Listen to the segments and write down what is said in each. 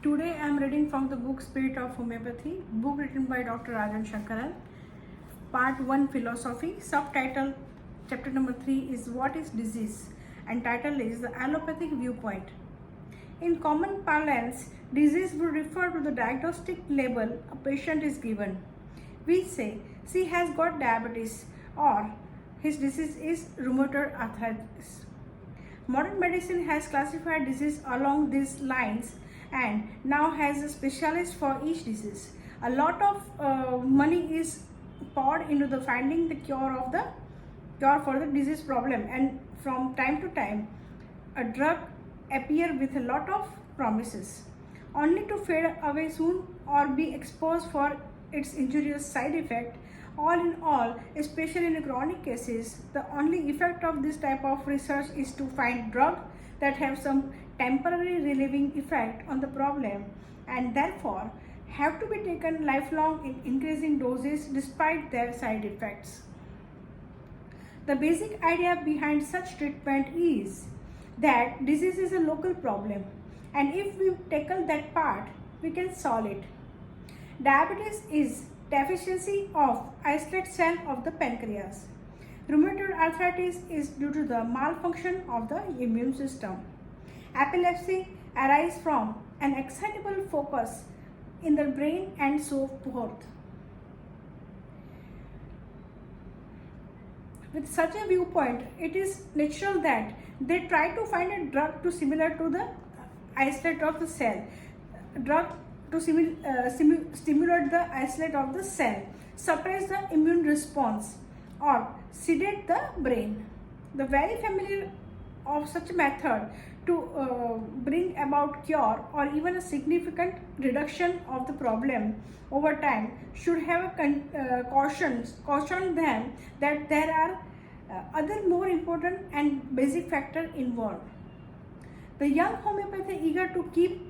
Today I am reading from the book Spirit of Homeopathy, book written by Dr. Rajan Sankaran. Part 1 Philosophy, subtitle chapter number 3 is What is Disease, and title is The Allopathic Viewpoint. In common parlance, disease would refer to the diagnostic label a patient is given. We say, she has got diabetes, or his disease is rheumatoid arthritis. Modern medicine has classified disease along these lines and now has a specialist for each disease. A lot of money is poured into the finding the cure for the disease problem, and from time to time a drug appear with a lot of promises, only to fade away soon or be exposed for its injurious side effect. All in all, especially in chronic cases, the only effect of this type of research is to find drugs that have some temporary relieving effect on the problem and therefore have to be taken lifelong in increasing doses despite their side effects. The basic idea behind such treatment is that disease is a local problem, and if we tackle that part, we can solve it. Diabetes is deficiency of islet cell of the pancreas. Rheumatoid arthritis is due to the malfunction of the immune system. Epilepsy arises from an excitable focus in the brain and so forth. With such a viewpoint, it is natural that they try to find a drug to similar to the islet of the cell, drug to stimulate the islet of the cell, suppress the immune response, or sedate the brain. The very familiar of such a method to bring about cure or even a significant reduction of the problem over time should have caution them that there are other more important and basic factors involved. The young homeopathy eager to keep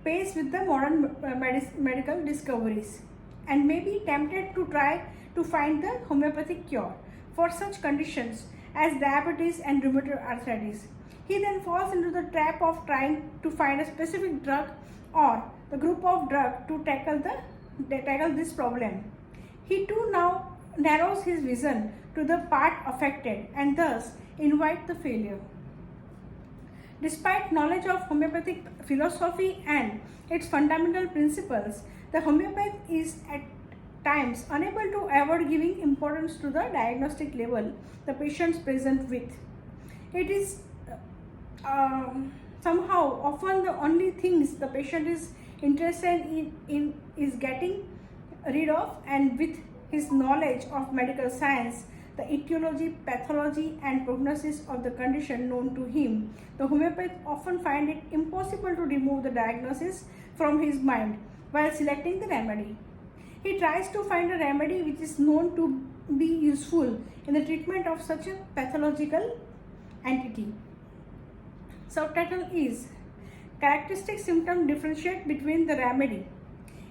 pace with the modern medical discoveries and may be tempted to try to find the homeopathic cure for such conditions as diabetes and rheumatoid arthritis. He then falls into the trap of trying to find a specific drug or the group of drugs to tackle this problem. He too now narrows his vision to the part affected and thus invite the failure. Despite knowledge of homeopathic philosophy and its fundamental principles, the homeopath is at times unable to avoid giving importance to the diagnostic level the patient is present with. It is somehow often the only things the patient is interested in is getting rid of, and with his knowledge of medical science, the etiology, pathology and prognosis of the condition known to him, the homeopath often find it impossible to remove the diagnosis from his mind while selecting the remedy. He tries to find a remedy which is known to be useful in the treatment of such a pathological entity. Subtitle is Characteristic Symptom Differentiate Between the Remedy.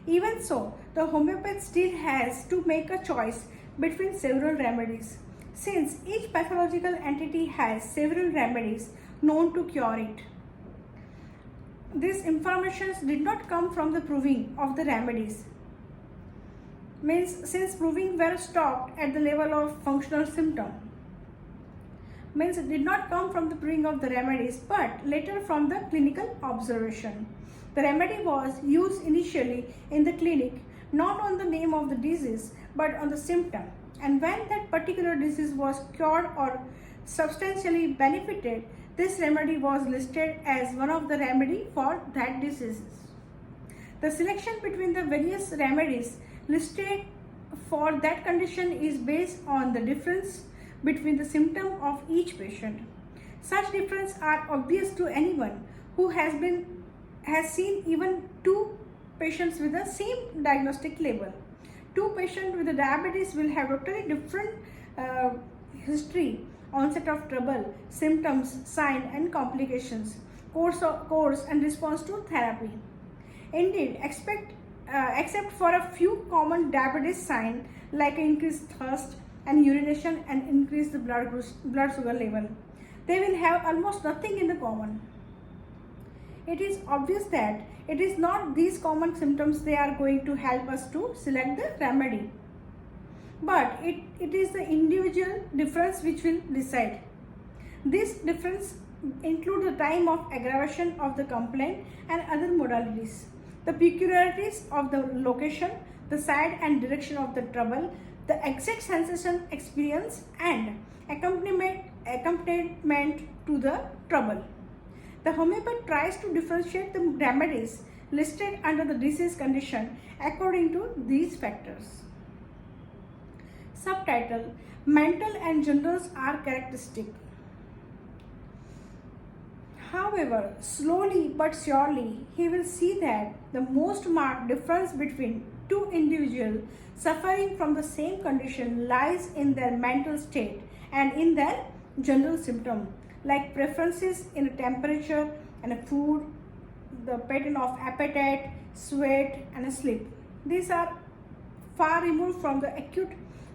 Even so, the homeopath still has to make a choice between several remedies, since each pathological entity has several remedies known to cure it. These informations did not come from the proving of the remedies, since proving were stopped at the level of functional symptom. It did not come from the proving of the remedies, but later from the clinical observation. The remedy was used initially in the clinic not on the name of the disease but on the symptom, and when that particular disease was cured or substantially benefited, this remedy was listed as one of the remedy for that disease. The selection between the various remedies listed for that condition is based on the difference between the symptom of each patient. Such differences are obvious to anyone who has seen even two patients with the same diagnostic label. Two patients with the diabetes will have totally different history, onset of trouble, symptoms, sign and complications, course and response to therapy. Indeed, except for a few common diabetes signs like increased thirst and urination and increased blood sugar level, they will have almost nothing in the common. it is obvious that it is not these common symptoms they are going to help us to select the remedy, but it is the individual difference which will decide. This difference include the time of aggravation of the complaint and other modalities, the peculiarities of the location, the side and direction of the trouble, the exact sensation experience and accompaniment to the trouble. The homeopath tries to differentiate the remedies listed under the disease condition according to these factors. Subtitle: Mental and generals are characteristic. However, slowly but surely, he will see that the most marked difference between two individuals suffering from the same condition lies in their mental state and in their general symptom, like preferences in a temperature and a food, the pattern of appetite, sweat and sleep. These are far removed from the actual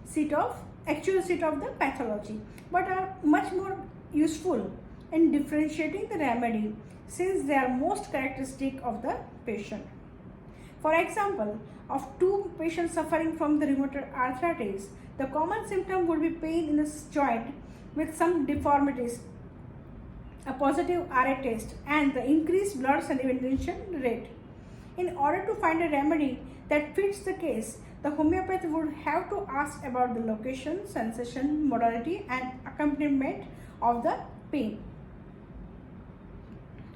seat of the pathology, but are much more useful in differentiating the remedy since they are most characteristic of the patient. For example, of two patients suffering from the rheumatoid arthritis, the common symptom would be pain in the joint with some deformities, a positive RA test, and the increased blood sedimentation rate. In order to find a remedy that fits the case, the homeopath would have to ask about the location, sensation, modality, and accompaniment of the pain.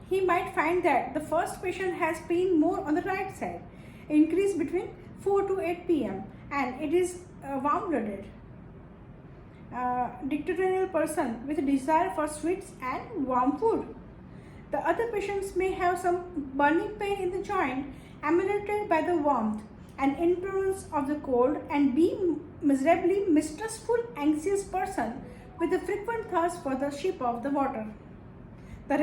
He might find that the first patient has pain more on the right side, increase between 4 to 8 pm, and it is warm-blooded. Dictatorial person with a desire for sweets and warm food. The other patients may have some burning pain in the joint, ameliorated by the warmth and intolerance of the cold, and be miserably mistrustful, anxious person with a frequent thirst for the sip of the water. The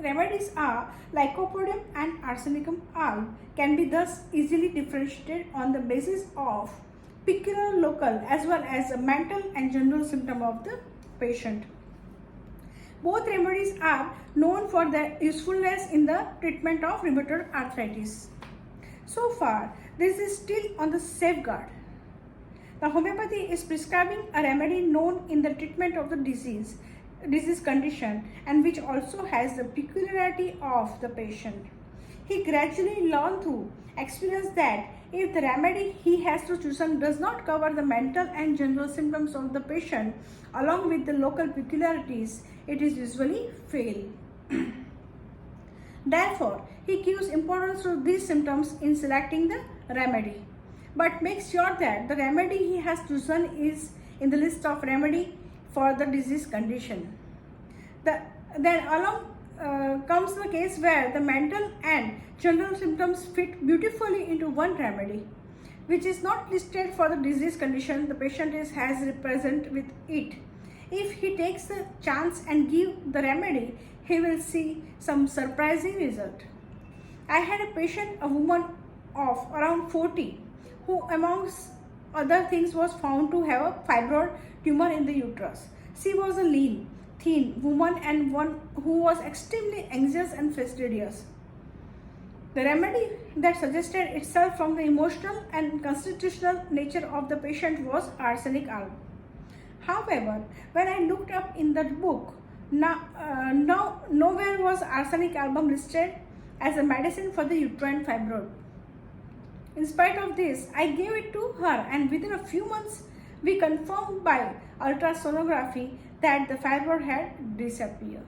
remedies are lycopodium and arsenicum alb can be thus easily differentiated on the basis of peculiar local as well as the mental and general symptom of the patient. Both remedies are known for their usefulness in the treatment of rheumatoid arthritis. So far, this is still on the safeguard. The homeopathy is prescribing a remedy known in the treatment of the disease condition and which also has the peculiarity of the patient. He gradually learns through experience that if the remedy he has to choose does not cover the mental and general symptoms of the patient along with the local peculiarities, it is usually fail. Therefore, he gives importance to these symptoms in selecting the remedy, but makes sure that the remedy he has chosen is in the list of remedy for the disease condition. Then along comes the case where the mental and general symptoms fit beautifully into one remedy, which is not listed for the disease condition the patient has represent with it. If he takes the chance and give the remedy, he will see some surprising result. I had a patient, a woman of around 40, who amongst other things was found to have a fibroid tumor in the uterus. She was a lean, thin woman and one who was extremely anxious and fastidious. The remedy that suggested itself from the emotional and constitutional nature of the patient was arsenic alb. However, when I looked up in that book, nowhere was arsenic album listed as a medicine for the uterine fibroid. In spite of this, I gave it to her, and within a few months, we confirmed by ultrasonography that the fibroid had disappeared.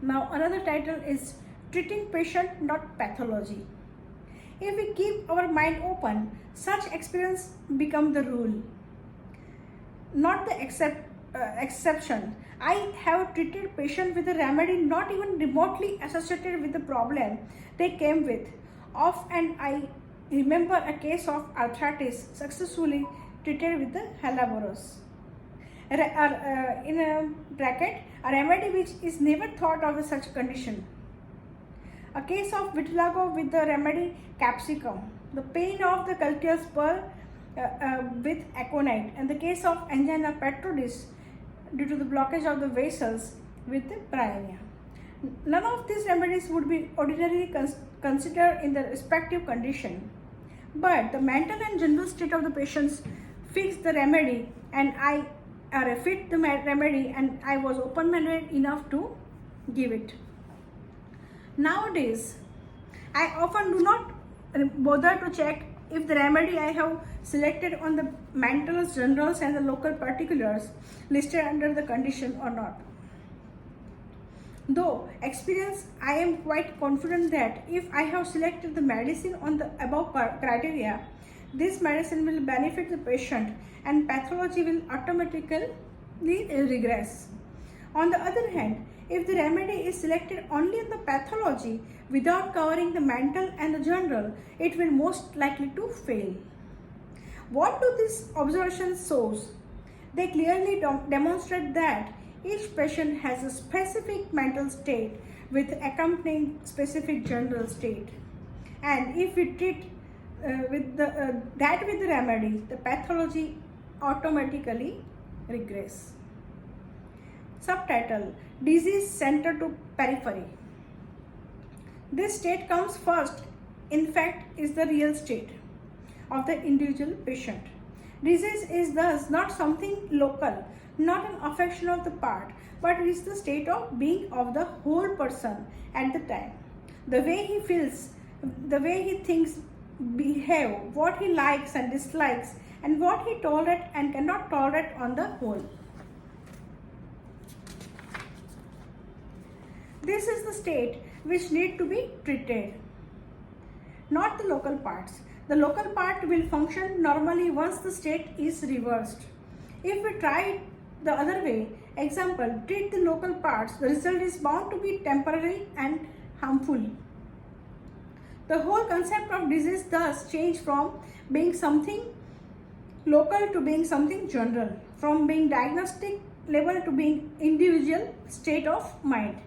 Now, another title is Treating Patient, Not Pathology. If we keep our mind open, such experience become the rule, not the exception. I have treated patients with a remedy not even remotely associated with the problem they came with. And I remember a case of arthritis successfully treated with the hellebores. In a bracket, a remedy which is never thought of as such condition. A case of vitiligo with the remedy capsicum. The pain of the calcareous spur with aconite, and the case of angina pectoris due to the blockage of the vessels with the bryonia. None of these remedies would be ordinarily considered in the respective condition. But the mental and general state of the patients fix the remedy, and I fit the remedy, and I was open-minded enough to give it. Nowadays, I often do not bother to check if the remedy I have selected on the mental generals and the local particulars listed under the condition or not. Though experience, I am quite confident that if I have selected the medicine on the above criteria, this medicine will benefit the patient and pathology will automatically regress. On the other hand, if the remedy is selected only in the pathology without covering the mental and the general, it will most likely to fail. What do these observations show? They clearly demonstrate that each patient has a specific mental state with accompanying specific general state. And if we treat with the remedy, the pathology automatically regress. Subtitle: Disease Center to Periphery. This state comes first, in fact, is the real state of the individual patient. Disease is thus not something local, not an affection of the part, but it is the state of being of the whole person at the time. The way he feels, the way he thinks, behave, what he likes and dislikes, and what he tolerates and cannot tolerate on the whole. This is the state which need to be treated, not the local parts. The local part will function normally once the state is reversed. If we try it the other way, example, treat the local parts, the result is bound to be temporary and harmful. The whole concept of disease thus change from being something local to being something general, from being diagnostic level to being individual state of mind.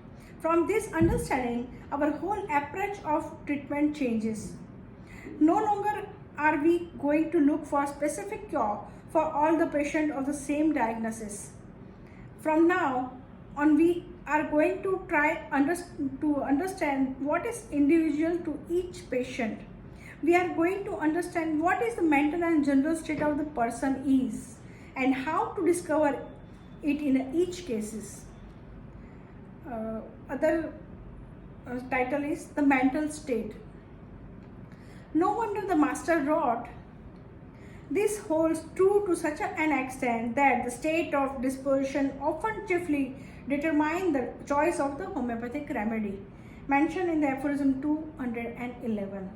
From this understanding, our whole approach of treatment changes. No longer are we going to look for specific cure for all the patients of the same diagnosis. From now on, we are going to try to understand what is individual to each patient. We are going to understand what is the mental and general state of the person is and how to discover it in each cases. Other title is the mental state. No wonder the master wrote, this holds true to such an extent that the state of disposition often chiefly determine the choice of the homeopathic remedy, mentioned in the aphorism 211.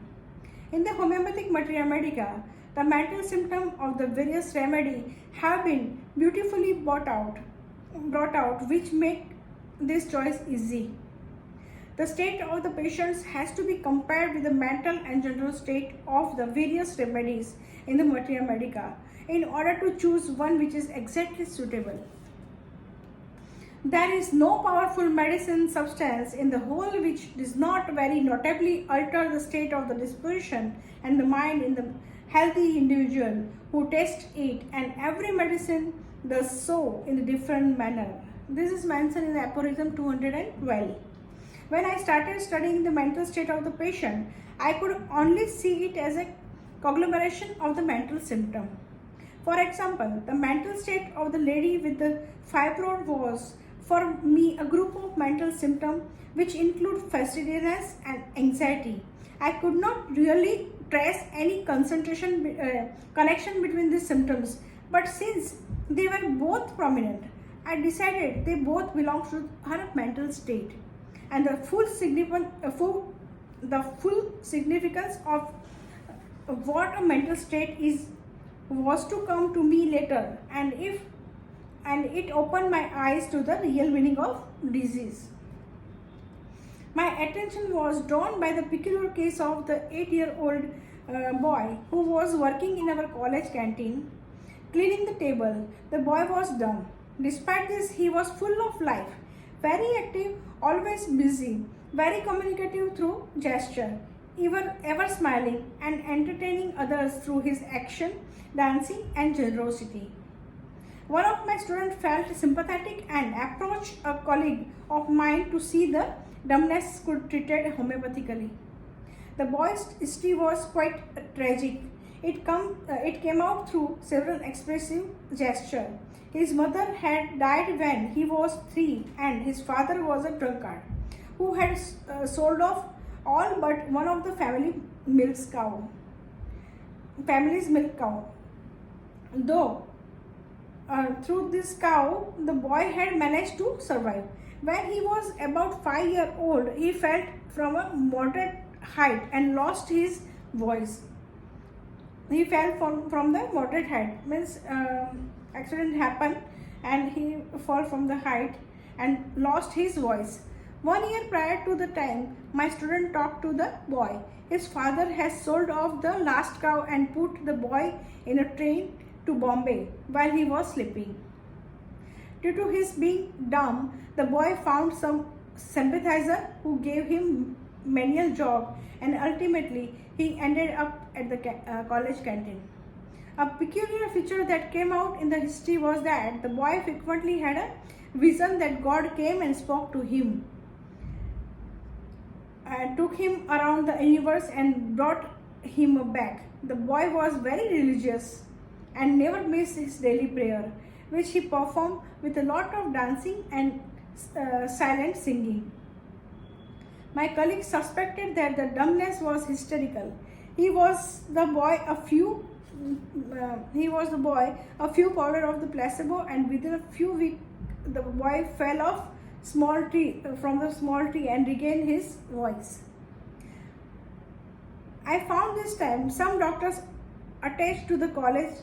In the homeopathic materia medica, the mental symptom of the various remedy have been beautifully brought out, which make this choice easy. The state of the patients has to be compared with the mental and general state of the various remedies in the materia medica in order to choose one which is exactly suitable. There is no powerful medicine substance in the whole which does not very notably alter the state of the disposition and the mind in the healthy individual who tests it, and every medicine does so in a different manner. This is mentioned in the aphorism 212. When I started studying the mental state of the patient, I could only see it as a conglomeration of the mental symptom. For example, the mental state of the lady with the fibroid was for me a group of mental symptoms which include fastidiousness and anxiety. I could not really trace any connection between these symptoms, but since they were both prominent, I decided they both belonged to her mental state. And the full significance of what a mental state is was to come to me later, and it opened my eyes to the real meaning of disease. My attention was drawn by the peculiar case of the 8-year-old boy who was working in our college canteen, cleaning the table. The boy was dumb. Despite this, he was full of life, very active, always busy, very communicative through gesture, ever smiling and entertaining others through his action, dancing and generosity. One of my students felt sympathetic and approached a colleague of mine to see the dumbness could treated homeopathically. The boy's history was quite tragic. It came out through several expressive gestures. His mother had died when he was 3 and his father was a drunkard who had sold off all but one of the family's milk cow. Though through this cow, the boy had managed to survive. When he was about 5 years old, he fell from a moderate height and lost his voice. He fell from the moderate height, means accident happened and he fell from the height and lost his voice. 1 year prior to the time my student talked to the boy, his father has sold off the last cow and put the boy in a train to Bombay while he was sleeping. Due to his being dumb, the boy found some sympathizer who gave him manual job and ultimately he ended up at the college canteen. A peculiar feature that came out in the history was that the boy frequently had a vision that God came and spoke to him, took him around the universe and brought him back. The boy was very religious and never missed his daily prayer, which he performed with a lot of dancing and silent singing. My colleagues suspected that the dumbness was hysterical. He was the boy a few powder of the placebo, and within a few weeks the boy fell off from the small tree and regained his voice. I found this time some doctors attached to the college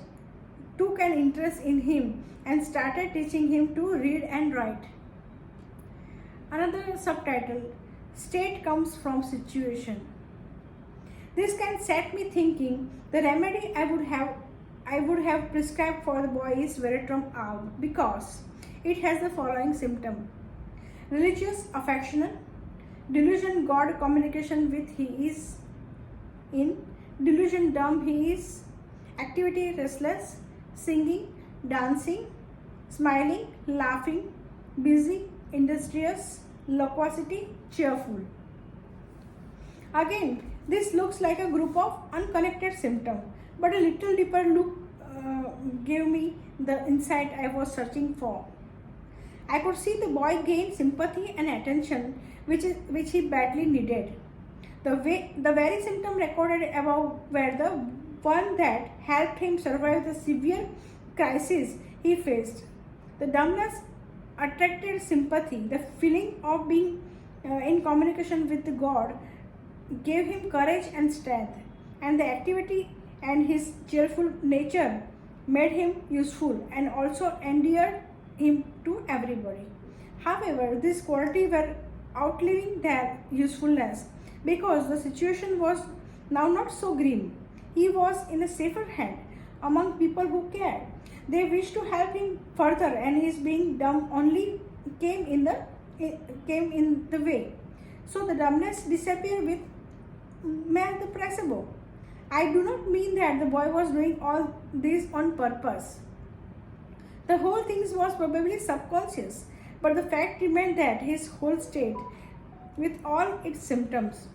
took an interest in him and started teaching him to read and write. Another subtitle: State comes from situation. This can set me thinking the remedy I would have prescribed for the boy is veratrum aug, because it has the following symptom: religious affection, delusion God communication with he is in, delusion dumb he is, activity restless, singing, dancing, smiling, laughing, busy, industrious, loquacity, cheerful. Again, this looks like a group of unconnected symptoms, but a little deeper look gave me the insight I was searching for. I could see the boy gain sympathy and attention which he badly needed. The very symptom recorded above were the one that helped him survive the severe crisis he faced. The dumbness attracted sympathy. The feeling of being in communication with God gave him courage and strength, and the activity and his cheerful nature made him useful and also endeared him to everybody. However, these qualities were outliving their usefulness because the situation was now not so grim. He was in a safer hand among people who cared. They wished to help him further, and his being dumb only came in the way. So the dumbness disappeared with the placebo. I do not mean that the boy was doing all this on purpose. The whole thing was probably subconscious, but the fact remained that his whole state, with all its symptoms,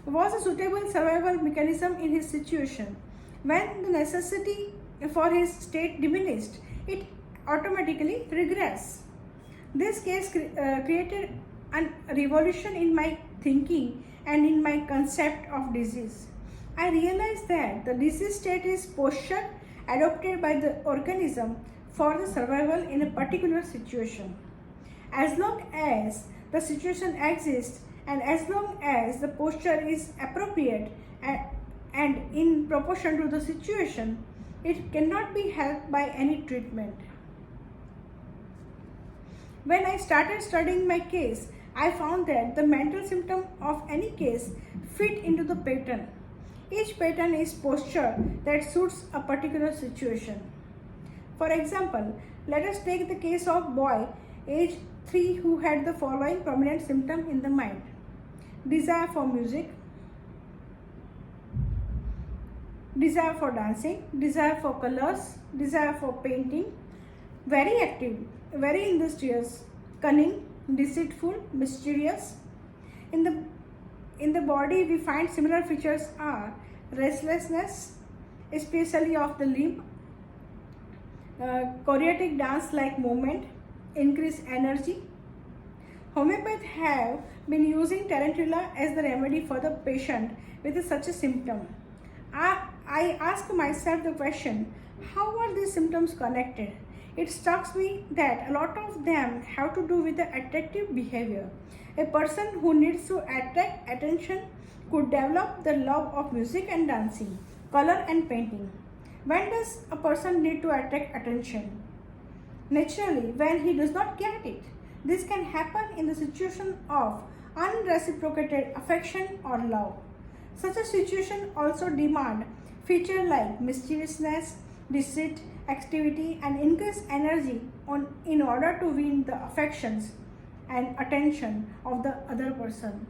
was a suitable survival mechanism in his situation. When the necessity for his state diminished, it automatically regressed. This case created a revolution in my thinking and in my concept of disease. I realized that the disease state is posture adopted by the organism for the survival in a particular situation. As long as the situation exists and as long as the posture is appropriate and in proportion to the situation, it cannot be helped by any treatment. When I started studying my case, I found that the mental symptom of any case fit into the pattern. Each pattern is posture that suits a particular situation. For example, let us take the case of boy age 3 who had the following prominent symptom in the mind: desire for music, desire for dancing, desire for colors, desire for painting, very active, very industrious, cunning, deceitful, mysterious, In the body, we find similar features are restlessness, especially of the limb, choreotic dance-like movement, increased energy. Homeopaths have been using tarantula as the remedy for the patient with such a symptom. I ask myself the question, how are these symptoms connected? It strikes me that a lot of them have to do with the attractive behavior. A person who needs to attract attention could develop the love of music and dancing, color and painting. When does a person need to attract attention? Naturally, when he does not get it. This can happen in the situation of unreciprocated affection or love. Such a situation also demands features like mischievousness, deceit, activity, and increased energy in order to win the affections and attention of the other person.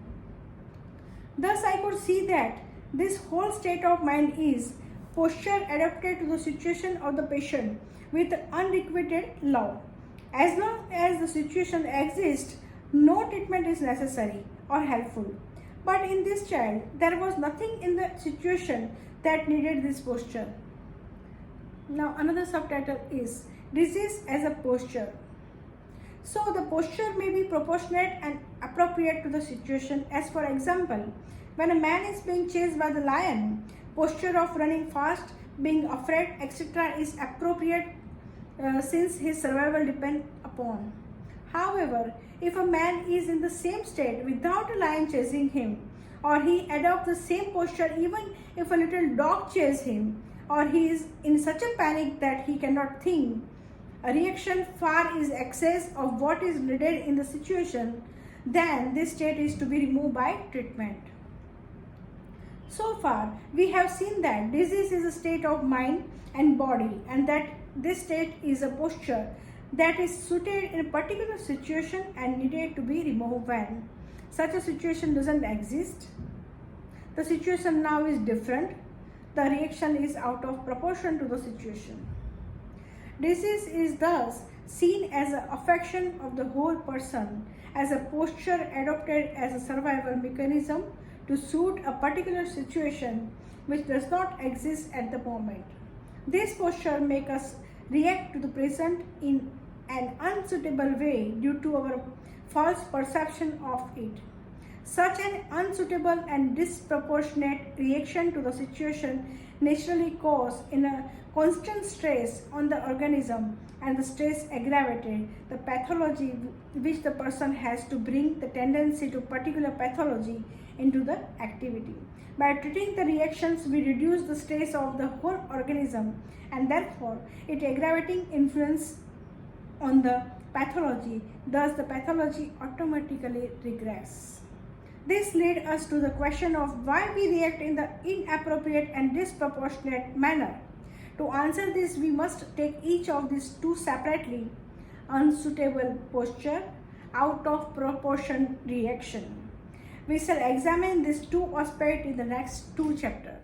Thus, I could see that this whole state of mind is posture adapted to the situation of the patient with unrequited love. As long as the situation exists, no treatment is necessary or helpful. But in this child, there was nothing in the situation that needed this posture. Now, another subtitle is Disease as a Posture. So, the posture may be proportionate and appropriate to the situation. As for example, when a man is being chased by the lion, posture of running fast, being afraid, etc. is appropriate since his survival depends upon. However, if a man is in the same state without a lion chasing him, or he adopts the same posture even if a little dog chases him, or he is in such a panic that he cannot think, a reaction far is excess of what is needed in the situation, then this state is to be removed by treatment. So far, we have seen that disease is a state of mind and body, and that this state is a posture that is suited in a particular situation and needed to be removed when such a situation doesn't exist. The situation now is different. The reaction is out of proportion to the situation. Disease is thus seen as an affection of the whole person, as a posture adopted as a survival mechanism to suit a particular situation which does not exist at the moment. This posture makes us react to the present in an unsuitable way due to our false perception of it. Such an unsuitable and disproportionate reaction to the situation naturally causes in a constant stress on the organism, and the stress aggravated the pathology which the person has to bring the tendency to particular pathology into the activity. By treating the reactions, we reduce the stress of the whole organism, and therefore it aggravating influence on the pathology. Thus, the pathology automatically regress. This leads us to the question of why we react in the inappropriate and disproportionate manner. To answer this, we must take each of these two separately. Unsuitable posture, out of proportion reaction. We shall examine these two aspects in the next two chapters.